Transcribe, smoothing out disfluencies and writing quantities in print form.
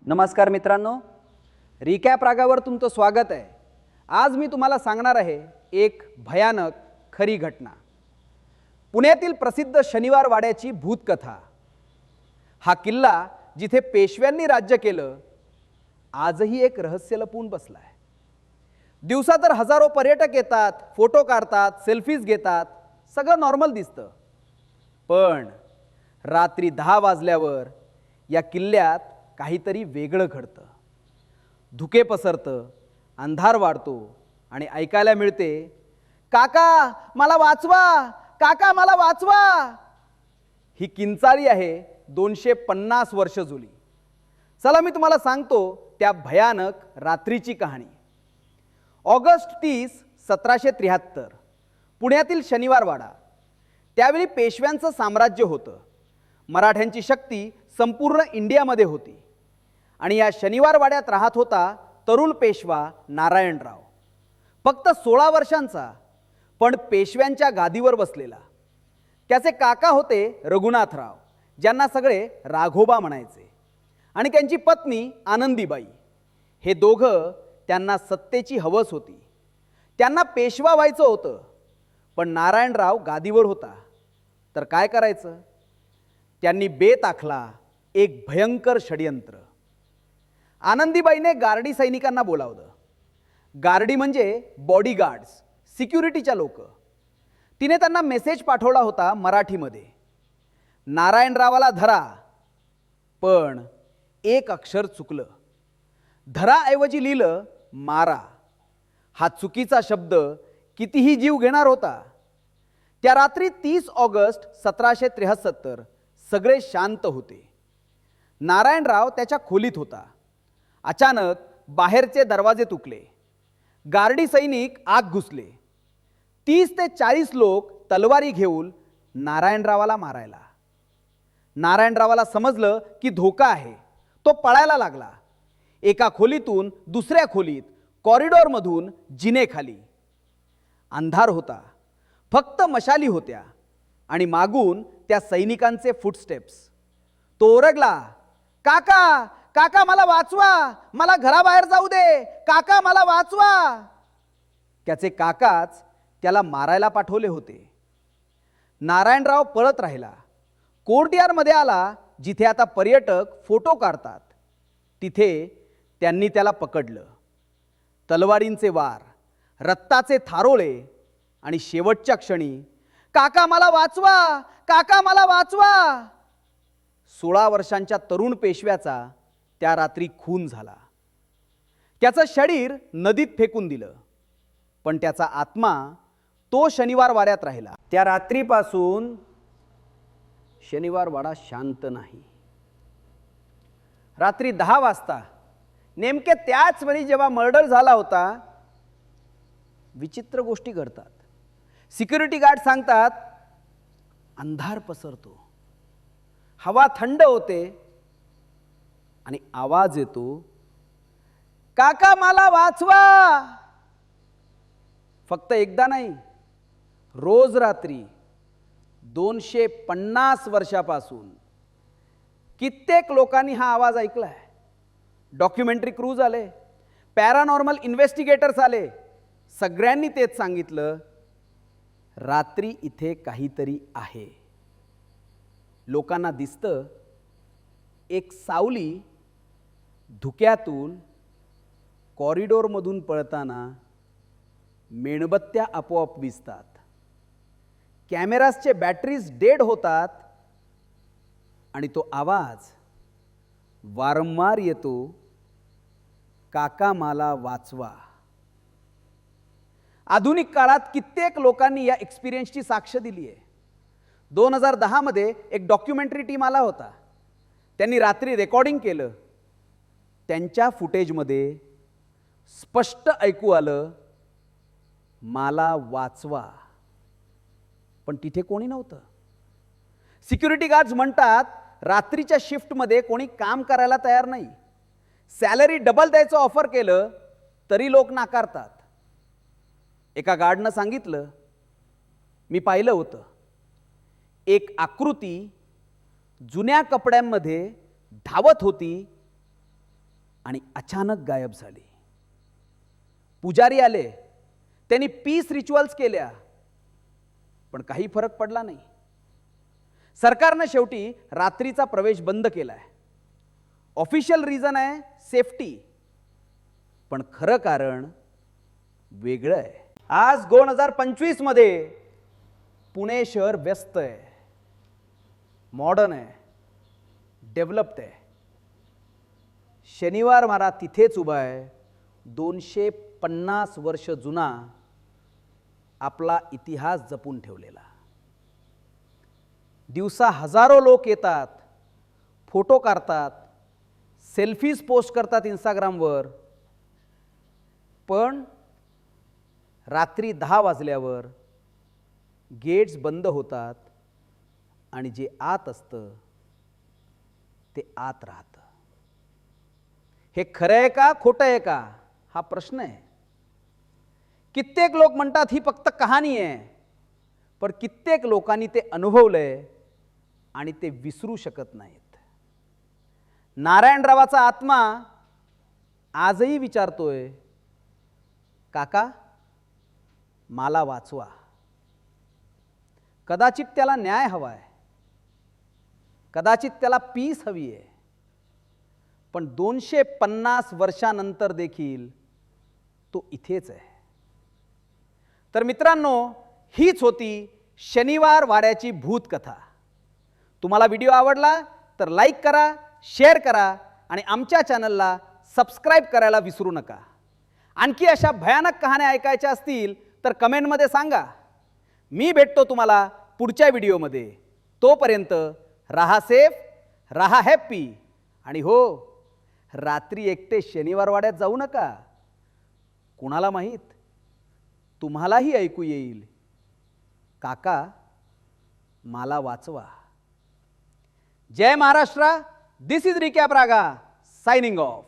नमस्कार मित्रांनो, रिकॅप रागावर तुमचं स्वागत आहे। आज मी तुम्हाला सांगणार आहे एक भयानक खरी घटना, पुण्यातील प्रसिद्ध शनिवार वाड्याची भूतकथा। हा किल्ला जिथे पेशव्यांनी राज्य केलं, आजही एक रहस्य लपून बसला आहे। दिवसा तर हजारो पर्यटक येतात, फोटो काढतात, सेल्फीज घेतात, सगळं नॉर्मल दिसतं। पण रात्री 10 वाजल्यावर या किल्ल्यात काहीतरी वेगळं घडतं। धुके पसरतं, अंधार वाढतो आणि ऐकायला मिळते, काका मला वाचवा, काका मला वाचवा। ही किंचाळी आहे 250 वर्ष जुनी। चला मी तुम्हाला सांगतो त्या भयानक रात्रीची कहाणी। ऑगस्ट 30, 1773 पुण्यातील शनिवार वाडा। त्यावेळी पेशव्यांचं साम्राज्य होतं। मराठ्यांची शक्ती संपूर्ण इंडियामध्ये होती आणि या शनिवार वाड्यात राहत होता तरुण पेशवा नारायणराव। फक्त 16 वर्षांचा, पण पेशव्यांच्या गादीवर बसलेला। त्याचे काका होते रघुनाथराव, ज्यांना सगळे राघोबा म्हणायचे, आणि त्यांची पत्नी आनंदीबाई। हे दोघं त्यांना सत्तेची हवस होती। त्यांना पेशवा व्हायचं होतं, पण नारायणराव गादीवर होता, तर काय करायचं? त्यांनी बेत आखला एक भयंकर षडयंत्र। आनंदीबाईने गार्डी सैनिकांना बोलावलं। गार्डी म्हणजे बॉडीगार्ड्स, सिक्युरिटीच्या लोक। तिने त्यांना मेसेज पाठवला होता मराठीमध्ये, नारायणरावाला धरा, पण एक अक्षर चुकलं। धराऐवजी लिहिलं मारा। हा चुकीचा शब्द कितीही जीव घेणार होता। त्या रात्री 30 ऑगस्ट 1773 सगळे शांत होते। नारायणराव त्याच्या खोलीत होता। अचानक बाहेरचे दरवाजे तुटले। गार्डी सैनिक आत घुसले। 30 ते 40 लोक तलवारी घेऊन नारायणरावाला मारायला। नारायणरावाला समजलं की धोका आहे। तो पळायला लागला। एका खोलीतून दुसऱ्या खोलीत, कॉरिडॉरमधून जिनेखाली। अंधार होता, फक्त मशाली होत्या आणि मागून त्या सैनिकांचे फुटस्टेप्स। तो ओरडला, काका काका मला वाचवा, मला घराबाहेर जाऊ दे, काका मला वाचवा। त्याचे काकाच त्याला मारायला पाठवले होते। नारायणराव पळत राहिला। कोर्टयार्डमध्ये आला, जिथे आता पर्यटक फोटो काढतात। तिथे त्यांनी त्याला पकडलं। तलवारींचे वार, रक्ताचे थारोळे आणि शेवटच्या क्षणी, काका मला वाचवा, काका मला वाचवा। 16 वर्षांच्या तरुण पेशव्याचा त्या रात्री खून झाला। त्याचं शरीर नदीत फेकून दिलं, पण त्याचा आत्मा तो शनिवार वाड्यात राहिला। त्या रात्रीपासून शनिवार वाडा शांत नाही। रात्री 10 वाजता, नेमके त्याच वेळी जेव्हा मर्डर झाला होता, विचित्र गोष्टी घडतात। सिक्युरिटी गार्ड सांगतात, अंधार पसरतो, हवा थंड होते आणि आवाज येतो, काका मला वाचवा। फक्त एकदा नाही, रोज रात्री 250 वर्षापासून कित्येक लोकांनी हा आवाज ऐकलाय। डॉक्युमेंटरी क्रूज आले, पॅरानॉर्मल इन्व्हेस्टिगेटर्स आले, सगळ्यांनी तेच सांगितलं, रात्री इथे काहीतरी आहे। लोकांना दिसतं, एक सावली धुक्यातून कॉरिडॉरमधून पळताना मेणबत्त्या आपोआप विझतात। कॅमेराजचे बॅटरीज डेड होतात आणि तो आवाज वारंवार येतो, काका मला वाचवा। आधुनिक काळात कित्येक लोकांनी या एक्सपिरियन्सची साक्ष दिली आहे। 2010 मध्ये एक डॉक्युमेंटरी टीम आला होता। त्यांनी रात्री रेकॉर्डिंग केलं। त्यांच्या फुटेजमध्ये स्पष्ट ऐकू आलं, मला वाचवा, पण तिथे कोणी नव्हतं। सिक्युरिटी गार्ड्स म्हणतात, रात्रीच्या शिफ्टमध्ये कोणी काम करायला तयार नाही। सॅलरी डबल द्यायचं ऑफर केलं तरी लोक नाकारतात। एका गार्डनं सांगितलं, मी पाहिलं होतं, एक आकृती जुन्या कपड्यांमध्ये धावत होती आणि अचानक गायब झाली. पुजारी आले, त्यांनी पीस रिच्युअल्स केल्या, पण काही फरक पडला नाही. सरकारनं शेवटी रात्रीचा प्रवेश बंद केलाय. ऑफिशियल रिझन आहे सेफ्टी, पण खरं कारण वेगळं आहे. आज 2025 मध्ये पुणे शहर व्यस्त आहे, मॉडर्न आहे, डेव्हलप्ड आहे. शनिवार मारा तिथेच उभा आहे, 250 वर्ष जुना आपला इतिहास जपून ठेवलेला. दिवसा हजारो लोक येतात, फोटो काढतात, सेल्फीज पोस्ट करतात इंस्टाग्रामवर, पण रात्री 10 वाजल्यावर गेट्स बंद होतात आणि जे आत असतं ते आत राहतं. हे खरं आहे का खोटं आहे का हा प्रश्न आहे. कित्येक लोक म्हणतात ही फक्त कहाणी आहे, पण कित्येक लोकांनी ते अनुभवलंय आणि ते विसरू शकत नाहीत. नारायणरावाचा आत्मा आजही विचारतोय, काका मला वाचवा. कदाचित त्याला न्याय हवाय, कदाचित त्याला पीस हवी आहे, पण 250 वर्षानंतर देखील तो इथेच आहे. तर मित्रांनो, हीच होती शनिवार वाड्याची भूतकथा. तुम्हाला व्हिडिओ आवडला तर लाईक करा, शेअर करा आणि आमच्या चॅनलला सबस्क्राईब करायला विसरू नका. आणखी अशा भयानक कहाण्या ऐकायच्या असतील तर कमेंटमध्ये सांगा. मी भेटतो तुम्हाला पुढच्या व्हिडिओमध्ये. तोपर्यंत राहा सेफ, राहा हॅप्पी आणि हो, रात्री एकटे शनिवार वाड्यात जाऊ नका. कुणाला माहीत, तुम्हालाही ऐकू येईल, काका मला वाचवा. जय Maharashtra. This is recap raga signing of.